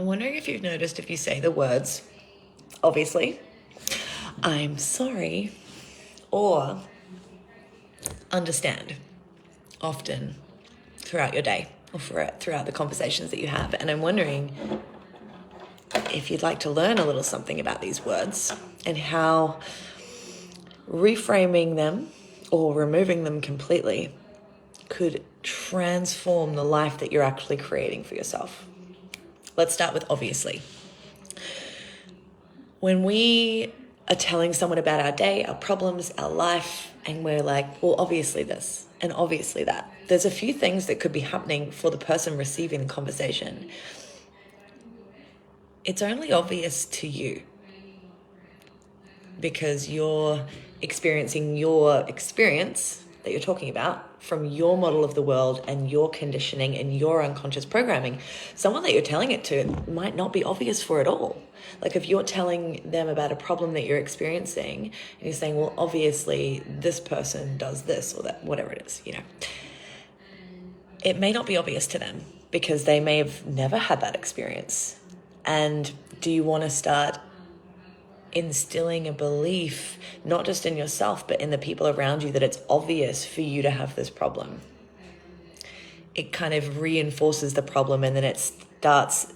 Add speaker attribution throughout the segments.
Speaker 1: I'm wondering if you've noticed if you say the words, obviously, I'm sorry, or understand often throughout your day or throughout the conversations that you have. And I'm wondering if you'd like to learn a little something about these words and how reframing them or removing them completely could transform the life that you're actually creating for yourself. Let's start with obviously. When we are telling someone about our day, our problems, our life, and we're like, well, obviously this and obviously that, there's a few things that could be happening for the person receiving the conversation. It's only obvious to you because you're experiencing your experience that you're talking about from your model of the world and your conditioning and your unconscious programming. Someone that you're telling it to might not be obvious for at all. Like if you're telling them about a problem that you're experiencing and you're saying, well, obviously this person does this or that, whatever it is, it may not be obvious to them because they may have never had that experience. And do you want to start instilling a belief, not just in yourself, but in the people around you, that it's obvious for you to have this problem? It kind of reinforces the problem, and then it starts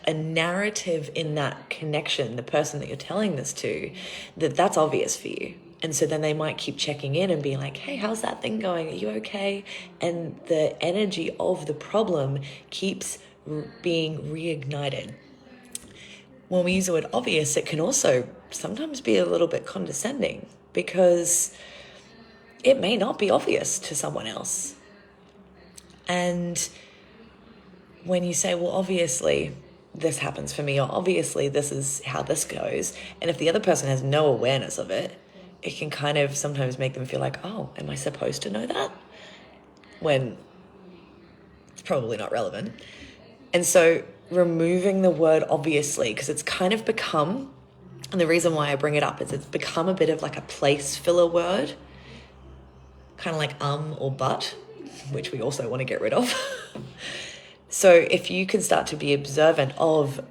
Speaker 1: a narrative in that connection, the person that you're telling this to, that's obvious for you. And so then they might keep checking in and being like, hey, how's that thing going? Are you okay? And the energy of the problem keeps being reignited. When we use the word obvious, it can also sometimes be a little bit condescending because it may not be obvious to someone else. And when you say, well, obviously this happens for me, or obviously this is how this goes, and if the other person has no awareness of it, it can kind of sometimes make them feel like, oh, am I supposed to know that? When it's probably not relevant. And so removing the word obviously, because it's kind of become, and the reason why I bring it up is it's become a bit of like a place filler word, kind of like or but, which we also want to get rid of. So if you can start to be observant of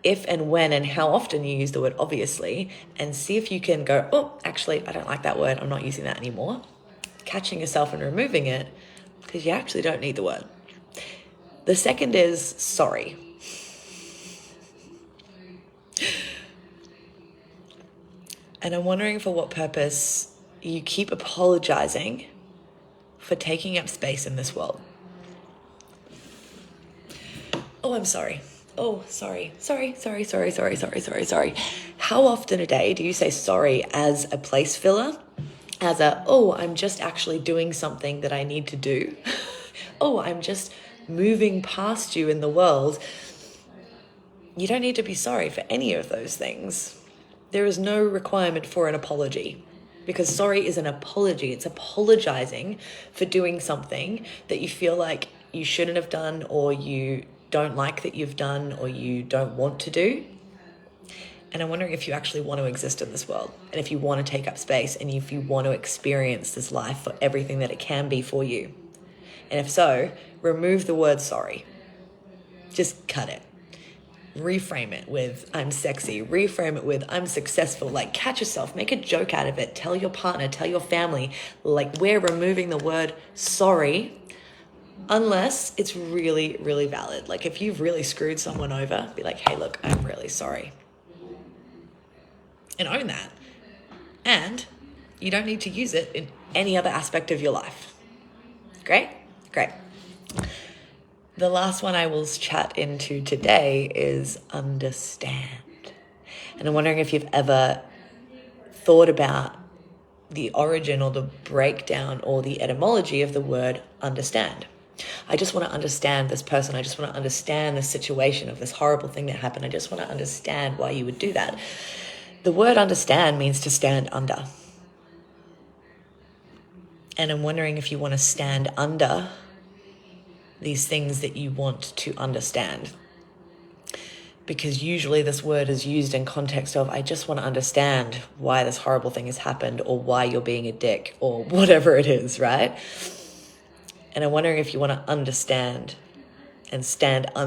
Speaker 1: if and when and how often you use the word obviously, and see if you can go, oh, actually, I don't like that word, I'm not using that anymore. Catching yourself and removing it, because you actually don't need the word. The second is sorry. And I'm wondering for what purpose you keep apologizing for taking up space in this world. Oh, I'm sorry. Oh, sorry. How often a day do you say sorry as a place filler? As I'm just actually doing something that I need to do. I'm just moving past you in the world. You don't need to be sorry for any of those things. There is no requirement for an apology, because sorry is an apology. It's apologizing for doing something that you feel like you shouldn't have done, or you don't like that you've done, or you don't want to do. And I'm wondering if you actually want to exist in this world, and if you want to take up space, and if you want to experience this life for everything that it can be for you. And if so, remove the word sorry. Just cut it. Reframe it with I'm sexy. Reframe it with I'm successful. Like, catch yourself, make a joke out of it. Tell your partner, tell your family, like, we're removing the word sorry, unless it's really, really valid. Like if you've really screwed someone over, be like, hey, look, I'm really sorry. And own that. And you don't need to use it in any other aspect of your life. Great. The last one I will chat into today is understand. And I'm wondering if you've ever thought about the origin or the breakdown or the etymology of the word understand. I just want to understand this person. I just want to understand the situation of this horrible thing that happened. I just want to understand why you would do that. The word understand means to stand under. And I'm wondering if you want to stand under these things that you want to understand. Because usually this word is used in context of, I just want to understand why this horrible thing has happened, or why you're being a dick, or whatever it is, right? And I'm wondering if you want to understand and stand under